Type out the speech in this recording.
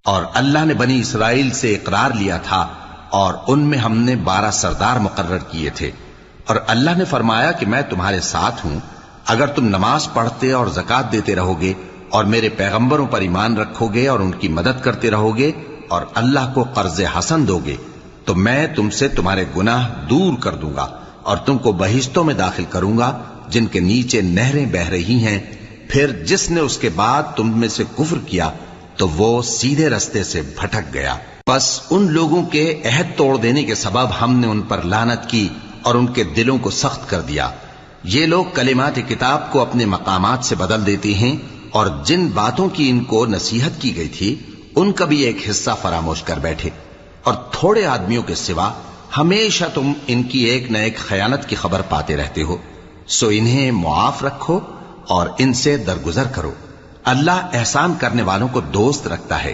اور اللہ نے بنی اسرائیل سے اقرار لیا تھا اور ان میں ہم نے 12 سردار مقرر کیے تھے، اور اللہ نے فرمایا کہ میں تمہارے ساتھ ہوں اگر تم نماز پڑھتے اور زکوٰۃ دیتے رہو گے اور میرے پیغمبروں پر ایمان رکھو گے اور ان کی مدد کرتے رہو گے اور اللہ کو قرض حسن دو گے تو میں تم سے تمہارے گناہ دور کر دوں گا اور تم کو بہشتوں میں داخل کروں گا جن کے نیچے نہریں بہ رہی ہیں۔ پھر جس نے اس کے بعد تم میں سے کفر کیا تو وہ سیدھے رستے سے بھٹک گیا۔ پس ان لوگوں کے عہد توڑ دینے کے سبب ہم نے ان پر لعنت کی اور ان کے دلوں کو سخت کر دیا۔ یہ لوگ کلمات کتاب کو اپنے مقامات سے بدل دیتے ہیں اور جن باتوں کی ان کو نصیحت کی گئی تھی ان کا بھی ایک حصہ فراموش کر بیٹھے، اور تھوڑے آدمیوں کے سوا ہمیشہ تم ان کی ایک نہ ایک خیانت کی خبر پاتے رہتے ہو، سو انہیں معاف رکھو اور ان سے درگزر کرو۔ اللہ احسان کرنے والوں کو دوست رکھتا ہے۔